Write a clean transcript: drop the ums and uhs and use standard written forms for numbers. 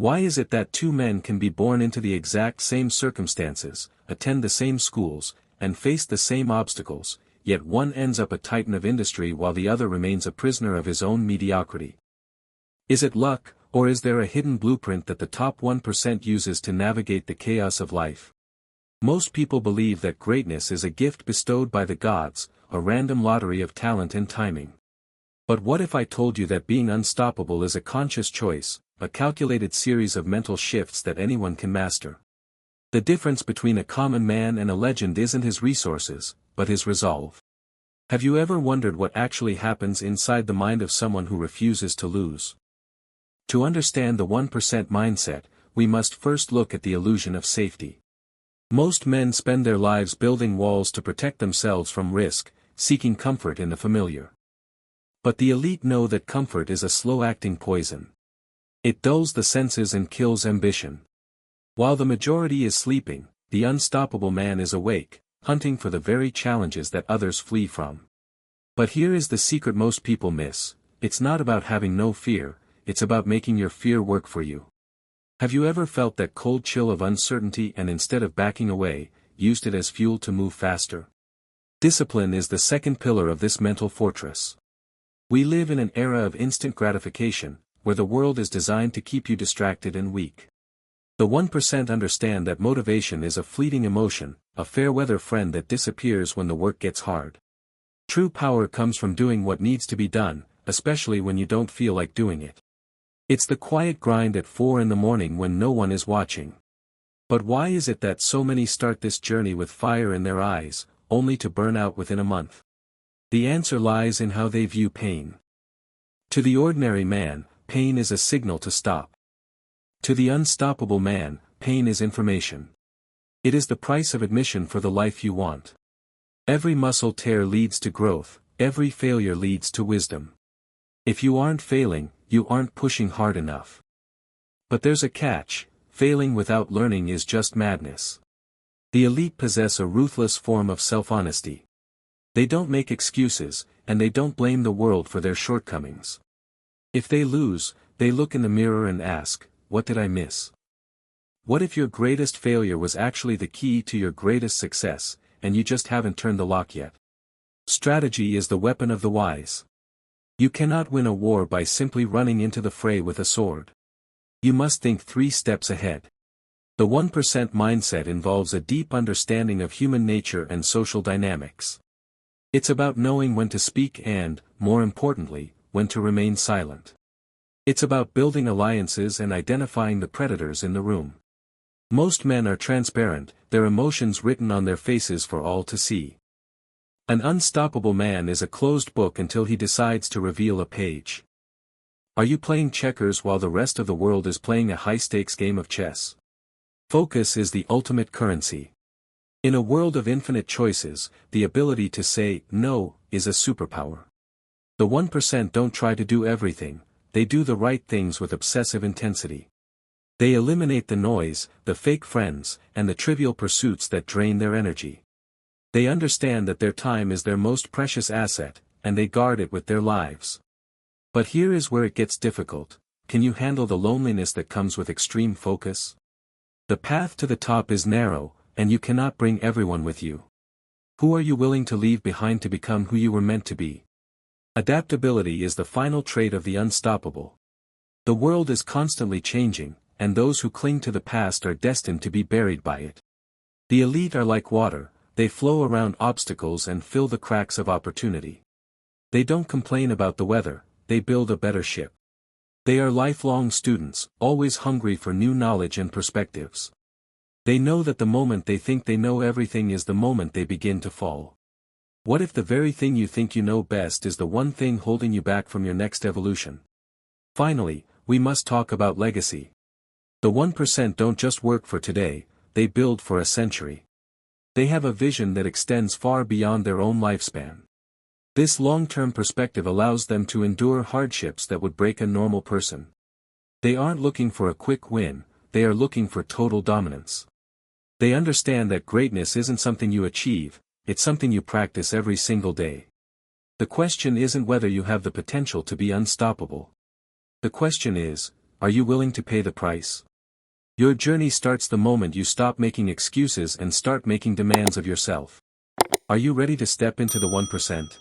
Why is it that two men can be born into the exact same circumstances, attend the same schools, and face the same obstacles, yet one ends up a titan of industry while the other remains a prisoner of his own mediocrity? Is it luck, or is there a hidden blueprint that the top 1% uses to navigate the chaos of life? Most people believe that greatness is a gift bestowed by the gods, a random lottery of talent and timing. But what if I told you that being unstoppable is a conscious choice, a calculated series of mental shifts that anyone can master? The difference between a common man and a legend isn't his resources, but his resolve. Have you ever wondered what actually happens inside the mind of someone who refuses to lose? To understand the 1% mindset, we must first look at the illusion of safety. Most men spend their lives building walls to protect themselves from risk, seeking comfort in the familiar. But the elite know that comfort is a slow-acting poison. It dulls the senses and kills ambition. While the majority is sleeping, the unstoppable man is awake, hunting for the very challenges that others flee from. But here is the secret most people miss: it's not about having no fear, it's about making your fear work for you. Have you ever felt that cold chill of uncertainty and instead of backing away, used it as fuel to move faster? Discipline is the second pillar of this mental fortress. We live in an era of instant gratification, where the world is designed to keep you distracted and weak. The 1% understand that motivation is a fleeting emotion, a fair-weather friend that disappears when the work gets hard. True power comes from doing what needs to be done, especially when you don't feel like doing it. It's the quiet grind at 4 a.m. when no one is watching. But why is it that so many start this journey with fire in their eyes, only to burn out within a month? The answer lies in how they view pain. To the ordinary man, pain is a signal to stop. To the unstoppable man, pain is information. It is the price of admission for the life you want. Every muscle tear leads to growth, every failure leads to wisdom. If you aren't failing, you aren't pushing hard enough. But there's a catch: failing without learning is just madness. The elite possess a ruthless form of self-honesty. They don't make excuses, and they don't blame the world for their shortcomings. If they lose, they look in the mirror and ask, "What did I miss?" What if your greatest failure was actually the key to your greatest success, and you just haven't turned the lock yet? Strategy is the weapon of the wise. You cannot win a war by simply running into the fray with a sword. You must think 3 steps ahead. The 1% mindset involves a deep understanding of human nature and social dynamics. It's about knowing when to speak and, more importantly, when to remain silent. It's about building alliances and identifying the predators in the room. Most men are transparent, their emotions written on their faces for all to see. An unstoppable man is a closed book until he decides to reveal a page. Are you playing checkers while the rest of the world is playing a high-stakes game of chess? Focus is the ultimate currency. In a world of infinite choices, the ability to say no is a superpower. The 1% don't try to do everything, they do the right things with obsessive intensity. They eliminate the noise, the fake friends, and the trivial pursuits that drain their energy. They understand that their time is their most precious asset, and they guard it with their lives. But here is where it gets difficult: can you handle the loneliness that comes with extreme focus? The path to the top is narrow, and you cannot bring everyone with you. Who are you willing to leave behind to become who you were meant to be? Adaptability is the final trait of the unstoppable. The world is constantly changing, and those who cling to the past are destined to be buried by it. The elite are like water, they flow around obstacles and fill the cracks of opportunity. They don't complain about the weather, they build a better ship. They are lifelong students, always hungry for new knowledge and perspectives. They know that the moment they think they know everything is the moment they begin to fall. What if the very thing you think you know best is the one thing holding you back from your next evolution? Finally, we must talk about legacy. The 1% don't just work for today, they build for a century. They have a vision that extends far beyond their own lifespan. This long-term perspective allows them to endure hardships that would break a normal person. They aren't looking for a quick win, they are looking for total dominance. They understand that greatness isn't something you achieve, it's something you practice every single day. The question isn't whether you have the potential to be unstoppable. The question is, Are you willing to pay the price? Your journey starts the moment you stop making excuses and start making demands of yourself. Are you ready to step into the 1%?